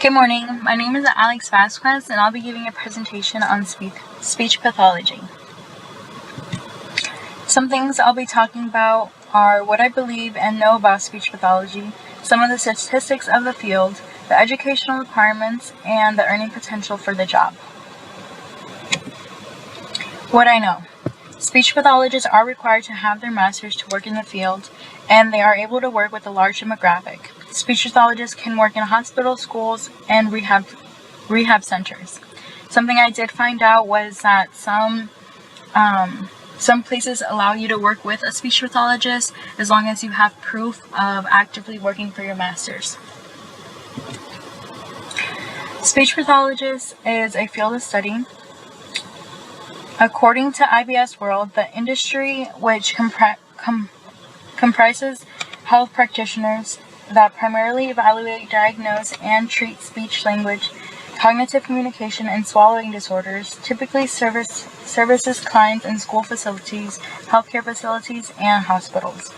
Good morning, my name is Alex Vasquez and I'll be giving a presentation on speech pathology. Some things I'll be talking about are what I believe and know about speech pathology, some of the statistics of the field, the educational requirements, and the earning potential for the job. What I know. Speech pathologists are required to have their master's to work in the field, and they are able to work with a large demographic. Speech pathologists can work in hospitals, schools, and rehab centers. Something I did find out was that some places allow you to work with a speech pathologist as long as you have proof of actively working for your master's. Speech pathologist is a field of study. According to IBS World, the industry, which comprises health practitioners that primarily evaluate, diagnose, and treat speech-language, cognitive communication, and swallowing disorders, typically services clients in school facilities, healthcare facilities, and hospitals.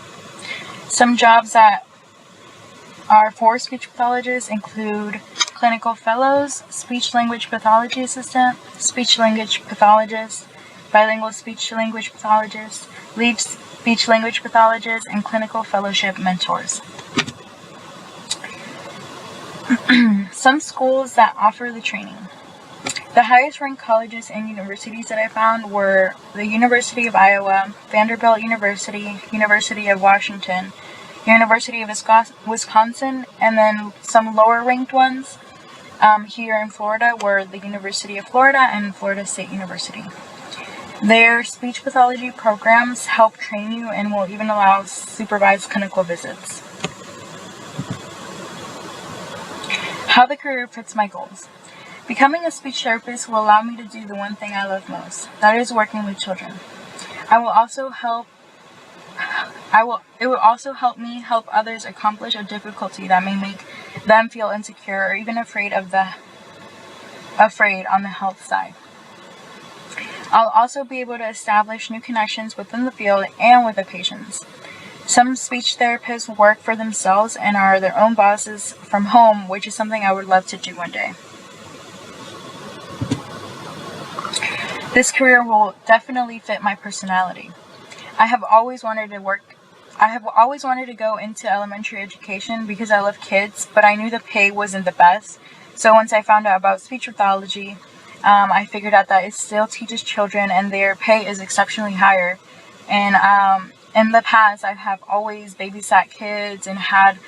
Some jobs that are for speech pathologists include clinical fellows, speech-language pathology assistant, speech-language pathologist, bilingual speech-language pathologist, lead speech-language pathologist, and clinical fellowship mentors. Some schools that offer the training. The highest ranked colleges and universities that I found were the University of Iowa, Vanderbilt University, University of Washington, University of Wisconsin, and then some lower ranked ones here in Florida were the University of Florida and Florida State University. Their speech pathology programs help train you and will even allow supervised clinical visits. How the career fits my goals. Becoming a speech therapist will allow me to do the one thing I love most, that is working with children. It will also help me help others accomplish a difficulty that may make them feel insecure or even afraid on the health side. I'll also be able to establish new connections within the field and with the patients. Some speech therapists work for themselves and are their own bosses from home, which is something I would love to do one day. This career will definitely fit my personality. I have always wanted to go into elementary education because I love kids, but I knew the pay wasn't the best. So once I found out about speech pathology, I figured out that it still teaches children and their pay is exceptionally higher. And in the past, I have always babysat kids and had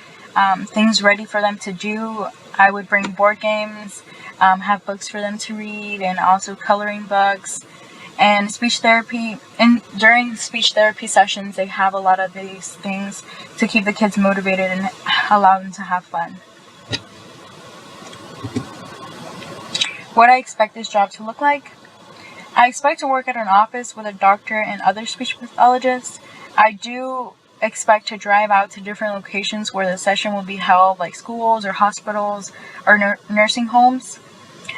things ready for them to do. I would bring board games, have books for them to read, and also coloring books. And speech therapy, and during speech therapy sessions, they have a lot of these things to keep the kids motivated and allow them to have fun. What I expect this job to look like. I expect to work at an office with a doctor and other speech pathologists. I do expect to drive out to different locations where the session will be held, like schools or hospitals or nursing homes.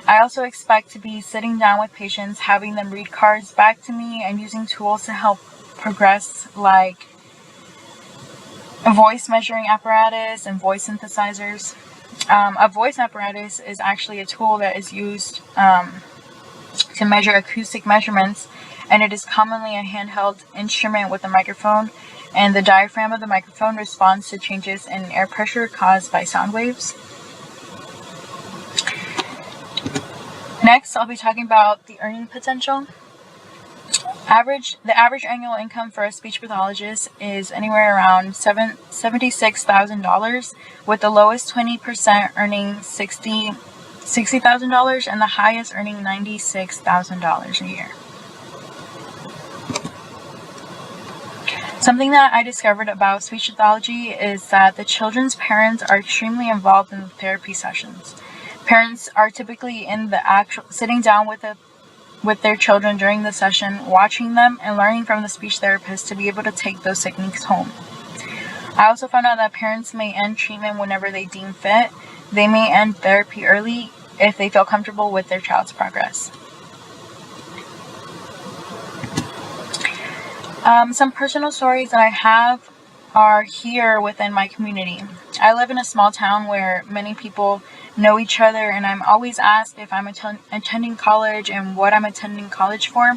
I also expect to be sitting down with patients, having them read cards back to me, and using tools to help progress, like a voice measuring apparatus and voice synthesizers. A voice apparatus is actually a tool that is used to measure acoustic measurements, and it is commonly a handheld instrument with a microphone, and the diaphragm of the microphone responds to changes in air pressure caused by sound waves. Next, I'll be talking about the earning potential. The average annual income for a speech pathologist is anywhere around $76,000, with the lowest 20% earning $60,000 and the highest earning $96,000 a year. Something that I discovered about speech pathology is that the children's parents are extremely involved in the therapy sessions. Parents are typically in the sitting down with their children during the session, watching them and learning from the speech therapist to be able to take those techniques home. I also found out that parents may end treatment whenever they deem fit. They may end therapy early if they feel comfortable with their child's progress. Some personal stories that I have are here within my community. I live in a small town where many people know each other, and I'm always asked if I'm attending college and what I'm attending college for.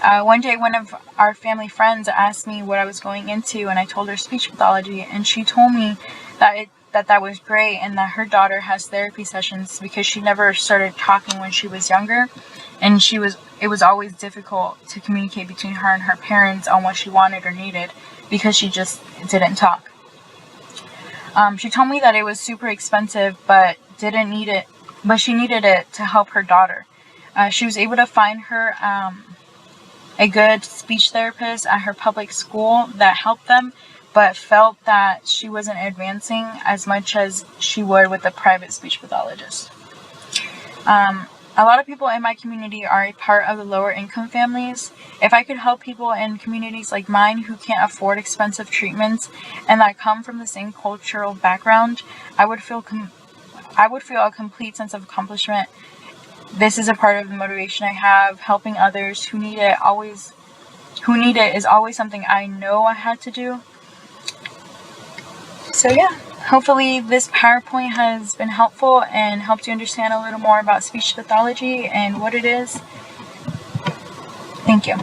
One day, one of our family friends asked me what I was going into, and I told her speech pathology, and she told me that was great, and that her daughter has therapy sessions because she never started talking when she was younger, and it was always difficult to communicate between her and her parents on what she wanted or needed because she just didn't talk. She told me that it was super expensive, but didn't need it, but she needed it to help her daughter. She was able to find her a good speech therapist at her public school that helped them, but felt that she wasn't advancing as much as she would with a private speech pathologist. A lot of people in my community are a part of the lower income families. If I could help people in communities like mine who can't afford expensive treatments and that come from the same cultural background, I would feel a complete sense of accomplishment. This is a part of the motivation I have. Helping others who need it is always something I know I had to do. So yeah, hopefully this PowerPoint has been helpful and helped you understand a little more about speech pathology and what it is. Thank you.